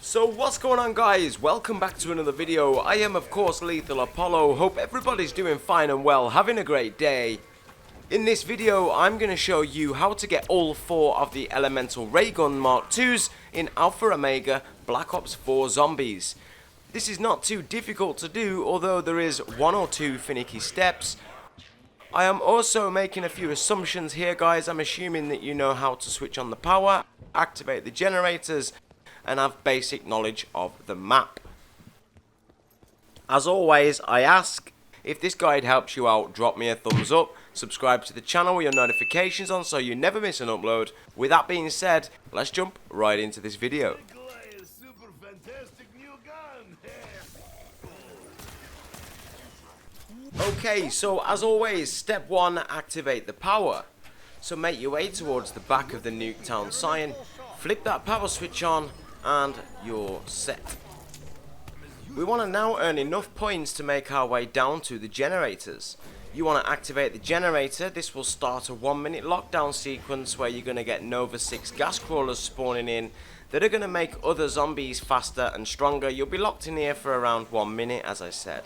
So what's going on, guys? Welcome back to another video. I am of course Lethal Apollo. Hope everybody's doing fine and well, having a great day. In this video I'm going to show you how to get all 4 of the Elemental Ray Gun Mark IIs in Alpha Omega Black Ops 4 Zombies. This is not too difficult to do, although there is 1 or 2 finicky steps. I am also making a few assumptions here, guys. I'm assuming that you know how to switch on the power, activate the generators, and have basic knowledge of the map. As always, I ask, if this guide helps you out, drop me a thumbs up, subscribe to the channel with your notifications on so you never miss an upload. With that being said, let's jump right into this video. Okay, so as always, step 1, activate the power. So make your way towards the back of the Nuketown sign, flip that power switch on, and you're set. We want to now earn enough points to make our way down to the generators. You want to activate the generator. This will start a 1-minute lockdown sequence where you're going to get Nova 6 gas crawlers spawning in that are going to make other zombies faster and stronger. You'll be locked in here for around 1 minute, as I said.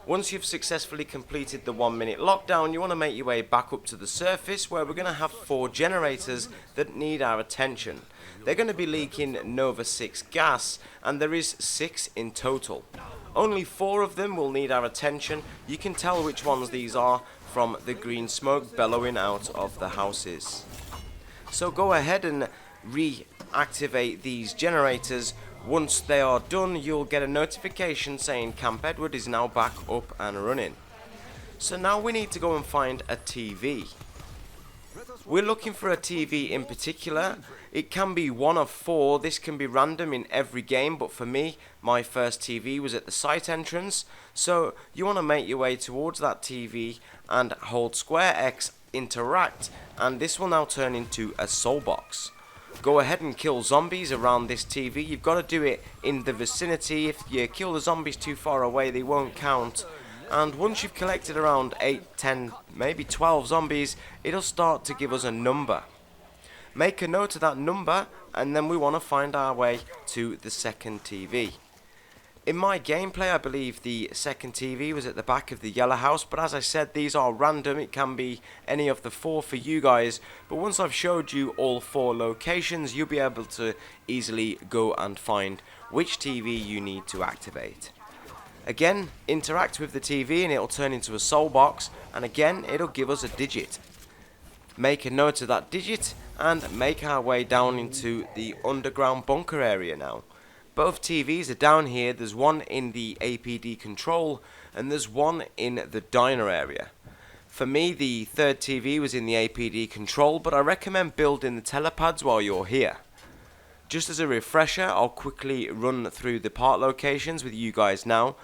Once you've successfully completed the 1-minute lockdown, you want to make your way back up to the surface where we're going to have 4 generators that need our attention. They're going to be leaking Nova 6 gas, and there is 6 in total. Only 4 of them will need our attention. You can tell which ones these are from the green smoke bellowing out of the houses. So go ahead and reactivate these generators. Once they are done, you'll get a notification saying Camp Edward is now back up and running. So now we need to go and find a TV. We're looking for a TV in particular. It can be 1 of 4. This can be random in every game, but for me, my first TV was at the site entrance. So you want to make your way towards that TV and hold square X, interact, and this will now turn into a soul box. Go ahead and kill zombies around this TV. You've got to do it in the vicinity. If you kill the zombies too far away, they won't count. And once you've collected around 8, 10, maybe 12 zombies, it'll start to give us a number. Make a note of that number, and then we want to find our way to the second TV. In my gameplay, I believe the second TV was at the back of the yellow house, but as I said, these are random. It can be any of the 4 for you guys, but once I've showed you all 4 locations, you'll be able to easily go and find which TV you need to activate. Again, interact with the TV and it'll turn into a soul box, and again, it'll give us a digit. Make a note of that digit and make our way down into the underground bunker area now. Both TVs are down here. There's one in the APD control and there's one in the diner area. For me, the third TV was in the APD control, but I recommend building the telepads while you're here. Just as a refresher, I'll quickly run through the part locations with you guys now.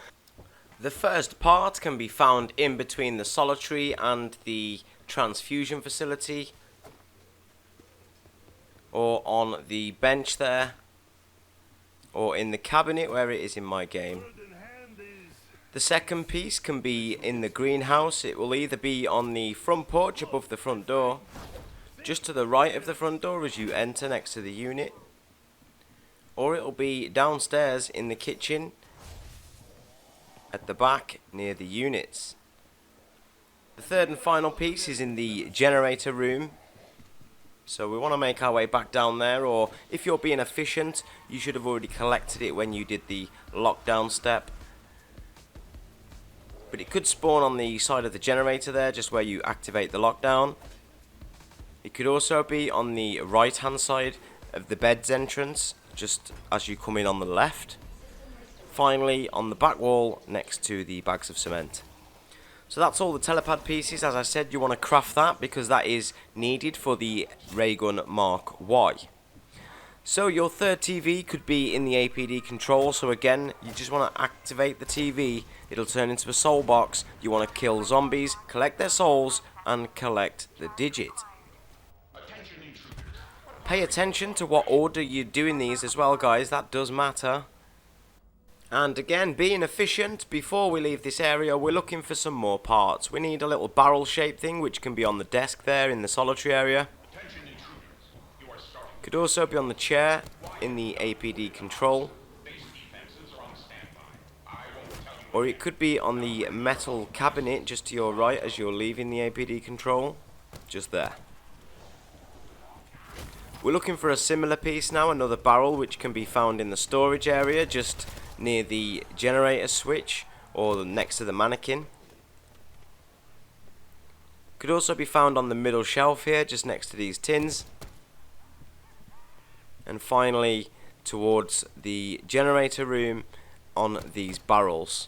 The first part can be found in between the solitary and the transfusion facility, or on the bench there, or in the cabinet where it is in my game. The second piece can be in the greenhouse. It will either be on the front porch above the front door, just to the right of the front door as you enter next to the unit, or it will be downstairs in the kitchen at the back near the units. The third and final piece is in the generator room. So we want to make our way back down there, or if you're being efficient, you should have already collected it when you did the lockdown step. But it could spawn on the side of the generator there, just where you activate the lockdown. It could also be on the right hand side of the bed's entrance, just as you come in on the left. Finally, on the back wall next to the bags of cement. So that's all the telepad pieces. As I said, you want to craft that because that is needed for the Raygun Mark Y. So your third TV could be in the APD control. So again, you just want to activate the TV. It'll turn into a soul box. You want to kill zombies, collect their souls, and collect the digit. Pay attention to what order you're doing these as well, guys. That does matter. And again, being efficient, before we leave this area, we're looking for some more parts. We need a little barrel shaped thing, which can be on the desk there in the solitary area. Could also be on the chair in the APD control. Or it could be on the metal cabinet just to your right as you're leaving the APD control. Just there. We're looking for a similar piece now, another barrel, which can be found in the storage area just near the generator switch or next to the mannequin. Could also be found on the middle shelf here just next to these tins. And finally towards the generator room on these barrels.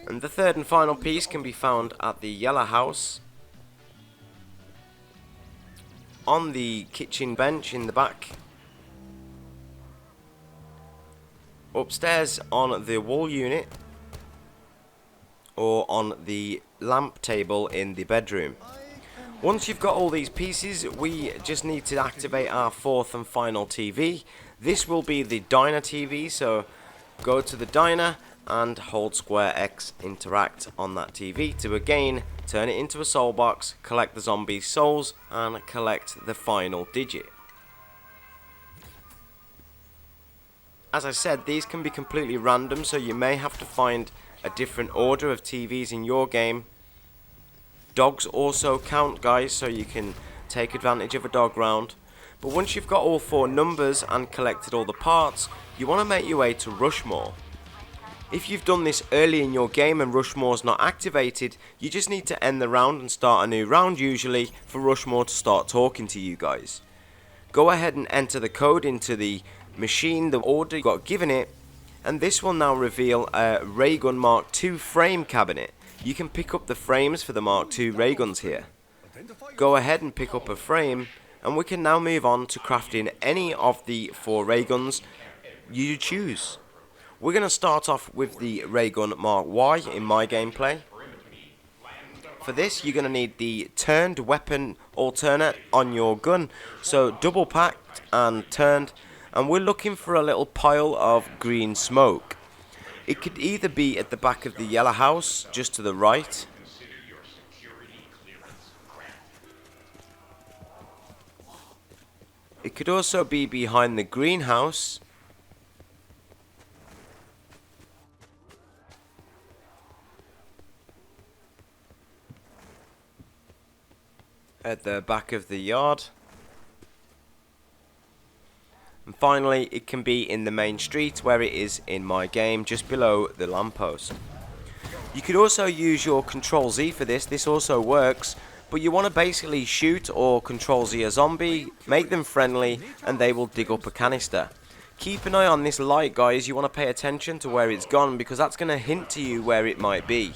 And the third and final piece can be found at the yellow house on the kitchen bench in the back, upstairs on the wall unit, or on the lamp table in the bedroom. Once you've got all these pieces, we just need to activate our fourth and final TV. This will be the diner TV, so go to the diner and hold square X interact on that TV to again turn it into a soul box, collect the zombies' souls, and collect the final digit. As I said, these can be completely random, so you may have to find a different order of TVs in your game. Dogs also count, guys, so you can take advantage of a dog round. But once you've got all four numbers and collected all the parts, you want to make your way to Rushmore. If you've done this early in your game and Rushmore's not activated, you just need to end the round and start a new round usually for Rushmore to start talking to you guys. Go ahead and enter the code into the machine, the order you got given it, and this will now reveal a Raygun Mark II frame cabinet. You can pick up the frames for the Mark II Rayguns here. Go ahead and pick up a frame, and we can now move on to crafting any of the 4 Rayguns you choose. We're going to start off with the Raygun Mark Y in my gameplay. For this, you're going to need the turned weapon alternate on your gun, so double packed and turned, and we're looking for a little pile of green smoke. It could either be at the back of the yellow house, just to the right. It could also be behind the greenhouse. At the back of the yard. And finally, it can be in the main street where it is in my game, just below the lamppost. You could also use your Control Z for this also works, but you want to basically shoot or Control Z a zombie, make them friendly, and they will dig up a canister. Keep an eye on this light, guys. You want to pay attention to where it's gone, because that's going to hint to you where it might be.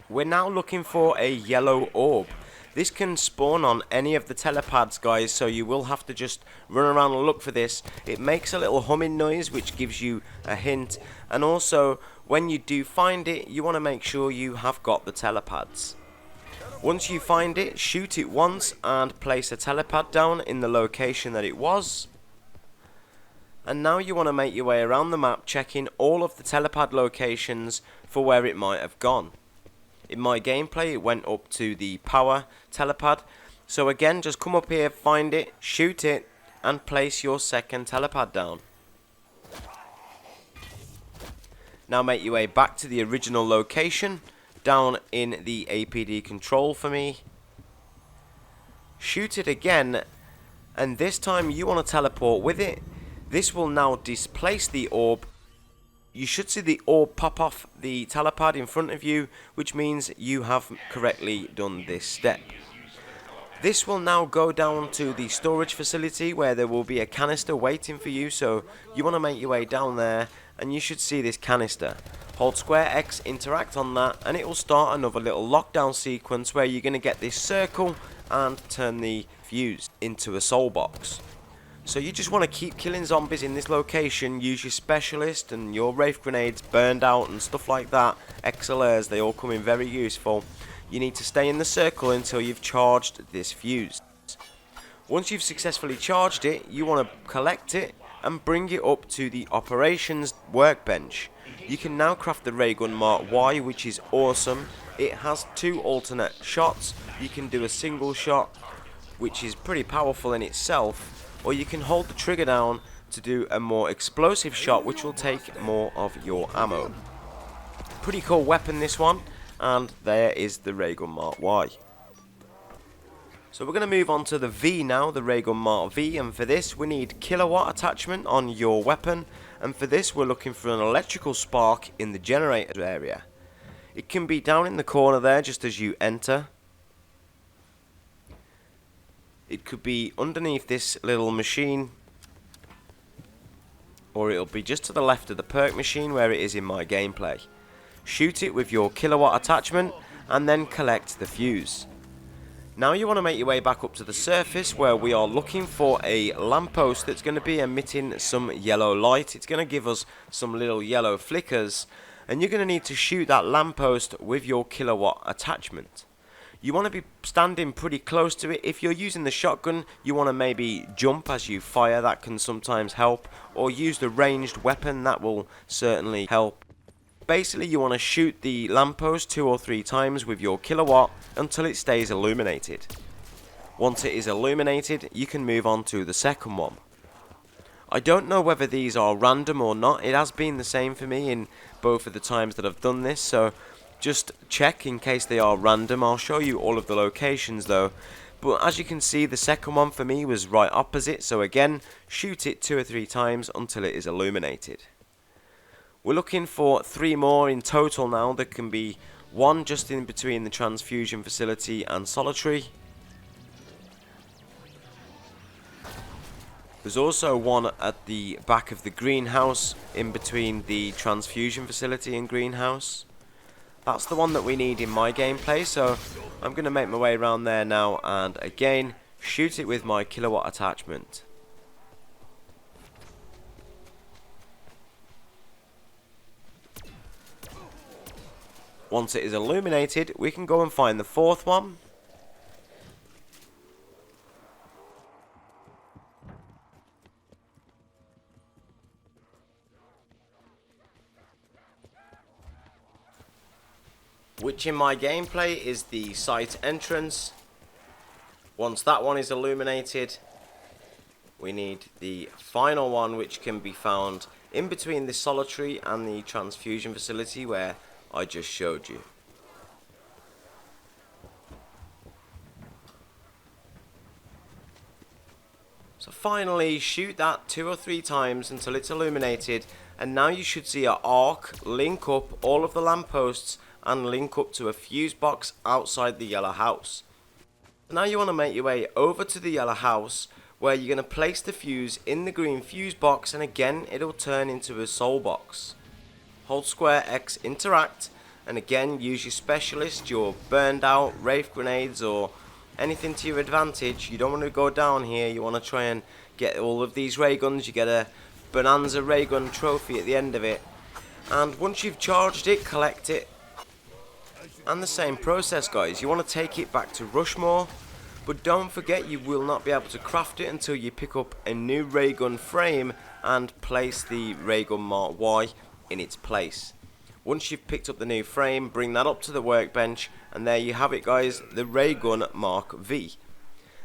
We're now looking for a yellow orb. This can spawn on any of the telepads, guys, so you will have to just run around and look for this. It makes a little humming noise, which gives you a hint. And also, when you do find it, you want to make sure you have got the telepads. Once you find it, shoot it once and place a telepad down in the location that it was. And now you want to make your way around the map, checking all of the telepad locations for where it might have gone. In my gameplay, it went up to the power telepad. So again, just come up here, find it, shoot it, and place your second telepad down. Now make your way back to the original location, down in the APD control for me. Shoot it again, and this time you want to teleport with it. This will now displace the orb. You should see the orb pop off the telepad in front of you, which means you have correctly done this step. This will now go down to the storage facility where there will be a canister waiting for you, so you want to make your way down there and you should see this canister. Hold square X, interact on that, and it will start another little lockdown sequence where you're going to get this circle and turn the fuse into a soul box. So you just want to keep killing zombies in this location, use your specialist and your wraith grenades burned out and stuff like that, XLRs, they all come in very useful. You need to stay in the circle until you've charged this fuse. Once you've successfully charged it, you want to collect it and bring it up to the operations workbench. You can now craft the ray gun Mark Y, which is awesome. It has 2 alternate shots. You can do a single shot, which is pretty powerful in itself, or you can hold the trigger down to do a more explosive shot, which will take more of your ammo. Pretty cool weapon, this one, and there is the ray gun Mark Y. So we're going to move on to the V now, the ray gun Mark V, and for this we need kilowatt attachment on your weapon, and for this we're looking for an electrical spark in the generator area. It can be down in the corner there just as you enter. It could be underneath this little machine, or it'll be just to the left of the perk machine where it is in my gameplay. Shoot it with your kilowatt attachment and then collect the fuse. Now you want to make your way back up to the surface where we are looking for a lamppost that's going to be emitting some yellow light. It's going to give us some little yellow flickers, and you're going to need to shoot that lamppost with your kilowatt attachment. You want to be standing pretty close to it. If you're using the shotgun, you want to maybe jump as you fire. That can sometimes help, or use the ranged weapon. That will certainly help. Basically, you want to shoot the lamppost 2 or 3 times with your kilowatt until it stays illuminated. Once it is illuminated, you can move on to the second one. I don't know whether these are random or not. It has been the same for me in both of the times that I've done this, so just check in case they are random. I'll show you all of the locations though. But as you can see, the second one for me was right opposite, so again, shoot it 2 or 3 times until it is illuminated. We're looking for 3 more in total now. There can be 1 just in between the transfusion facility and solitary. There's also 1 at the back of the greenhouse in between the transfusion facility and greenhouse. That's the one that we need in my gameplay, so I'm going to make my way around there now and again shoot it with my kilowatt attachment. Once it is illuminated, we can go and find the 4th one. Which in my gameplay is the site entrance. Once that one is illuminated, we need the final one, which can be found in between the solitary and the transfusion facility where I just showed you. So finally, shoot that 2 or 3 times until it's illuminated, and now you should see an arc link up all of the lampposts and link up to a fuse box outside the yellow house. Now you want to make your way over to the yellow house where you're going to place the fuse in the green fuse box, and again it'll turn into a soul box. Hold square X interact, and again use your specialist, your burned out wraith grenades or anything to your advantage. You don't want to go down here, you want to try and get all of these ray guns. You get a Bonanza ray gun trophy at the end of it, and once you've charged it, collect it. And the same process, guys, you want to take it back to Rushmore, but don't forget you will not be able to craft it until you pick up a new ray gun frame and place the ray gun Mark Y in its place. Once you've picked up the new frame, bring that up to the workbench, and there you have it, guys, the ray gun Mark V.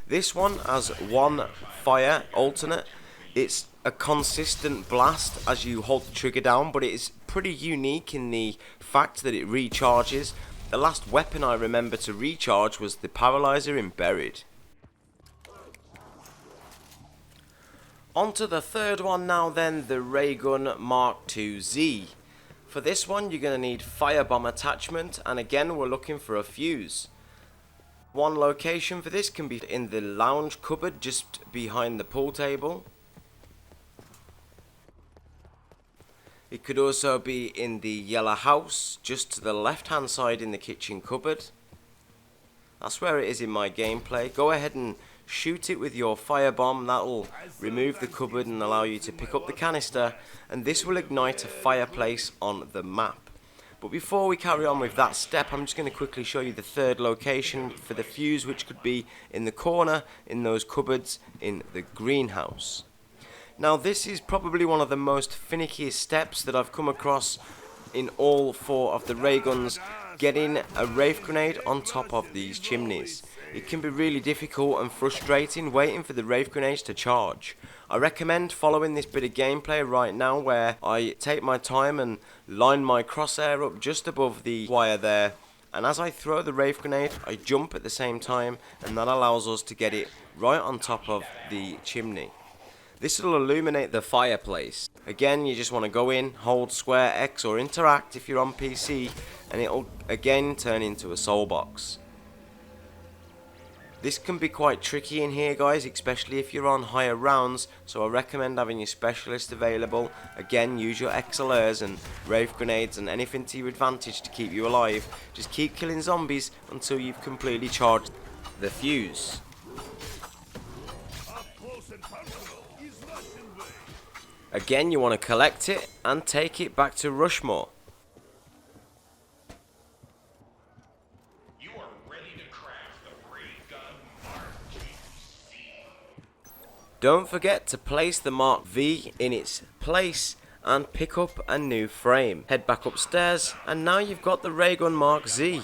This one has 1 fire alternate. It's a consistent blast as you hold the trigger down, but it is pretty unique in the fact that it recharges. The last weapon I remember to recharge was the paralyzer in Buried. On to the third one now then, the ray gun Mark IIZ. For this one you're going to need firebomb attachment, and again we're looking for a fuse. One location for this can be in the lounge cupboard just behind the pool table. It could also be in the yellow house just to the left hand side in the kitchen cupboard. That's where it is in my gameplay. Go ahead and shoot it with your firebomb. That will remove the cupboard and allow you to pick up the canister, and this will ignite a fireplace on the map. But before we carry on with that step, I'm just going to quickly show you the 3rd location for the fuse, which could be in the corner in those cupboards in the greenhouse. Now this is probably one of the most finickiest steps that I've come across in all 4 of the ray guns, getting a Wraith Grenade on top of these chimneys. It can be really difficult and frustrating waiting for the Wraith Grenades to charge. I recommend following this bit of gameplay right now where I take my time and line my crosshair up just above the wire there, and as I throw the Wraith Grenade I jump at the same time, and that allows us to get it right on top of the chimney. This will illuminate the fireplace. Again, you just want to go in, hold square X or interact if you're on PC, and it'll again turn into a soul box. This can be quite tricky in here, guys, especially if you're on higher rounds, so I recommend having your specialist available. Again, use your XLRs and Wraith Grenades and anything to your advantage to keep you alive. Just keep killing zombies until you've completely charged the fuse. Again, you want to collect it and take it back to Rushmore. You are ready to craft the ray gun Mark V. Don't forget to place the Mark V in its place and pick up a new frame. Head back upstairs and now you've got the ray gun Mark Z.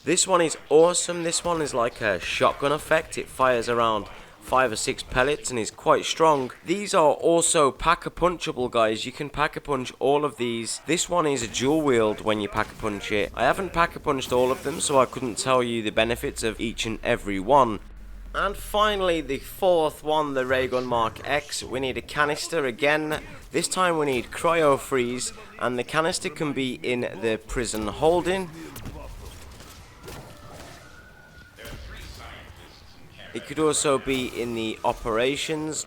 This one is awesome. This one is like a shotgun effect. It fires around 5 or 6 pellets and is quite strong. These are also pack-a-punchable, guys. You can pack-a-punch all of these. This one is a dual wield when you pack-a-punch it. I haven't pack-a-punched all of them, so I couldn't tell you the benefits of each and every one. And finally, the 4th one, the ray gun Mark X. We need a canister again. This time we need cryo freeze, and the canister can be in the prison holding. It could also be in the operations.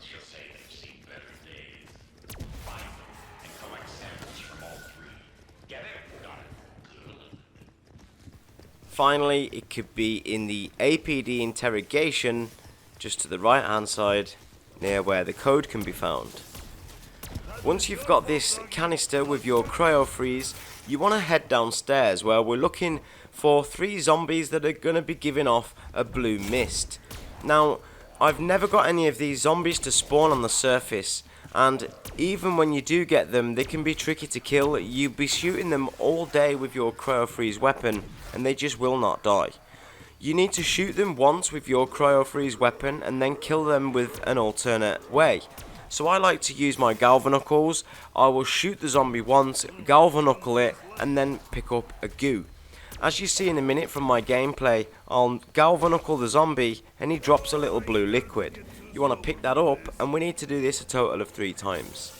Finally, it could be in the APD interrogation, just to the right hand side, near where the code can be found. Once you've got this canister with your cryo freeze, you want to head downstairs where we're looking for 3 zombies that are going to be giving off a blue mist. Now, I've never got any of these zombies to spawn on the surface, and even when you do get them, they can be tricky to kill. You'll be shooting them all day with your cryo freeze weapon, and they just will not die. You need to shoot them once with your cryo freeze weapon, and then kill them with an alternate way. So I like to use my galvanucles. I will shoot the zombie once, galvanucle it, and then pick up a goo. As you see in a minute from my gameplay, I'll galvanucle the zombie and he drops a little blue liquid. You want to pick that up, and we need to do this a total of 3 times.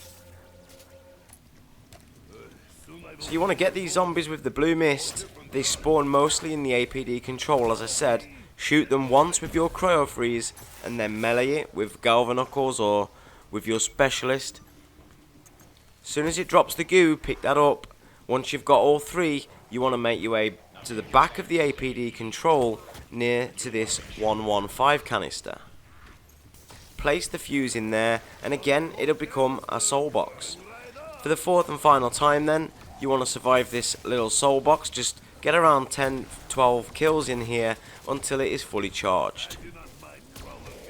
So you want to get these zombies with the blue mist. They spawn mostly in the APD control, as I said. Shoot them once with your cryo freeze and then melee it with galvanucles or with your specialist. As soon as it drops the goo, pick that up. Once you've got all 3, you want to make your way to the back of the APD control near to this 115 canister. Place the fuse in there, and again it'll become a soul box. For the 4th and final time then, you want to survive this little soul box. Just get around 10-12 kills in here until it is fully charged.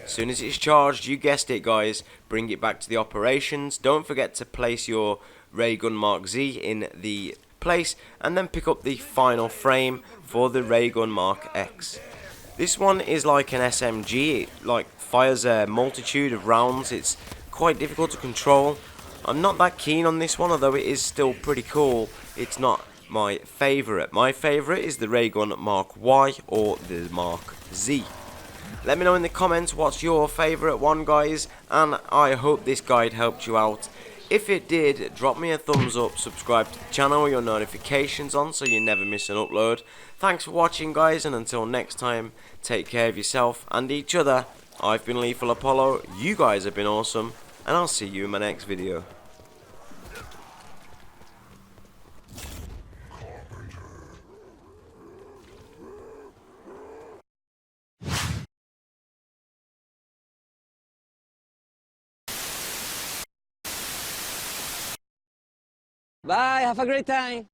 As soon as it's charged, you guessed it, guys, bring it back to the operations. Don't forget to place your ray gun Mark Z in the place, and then pick up the final frame for the ray gun Mark X. This one is like an SMG. It fires a multitude of rounds. It's quite difficult to control. I'm not that keen on this one, although it is still pretty cool. It's not my favourite. My favourite is the ray gun Mark Y or the Mark Z. Let me know in the comments what's your favourite one, guys, and I hope this guide helped you out. If it did, drop me a thumbs up, subscribe to the channel with your notifications on so you never miss an upload. Thanks for watching, guys, and until next time, take care of yourself and each other. I've been Lethal Apollo, you guys have been awesome, and I'll see you in my next video. Bye, have a great time.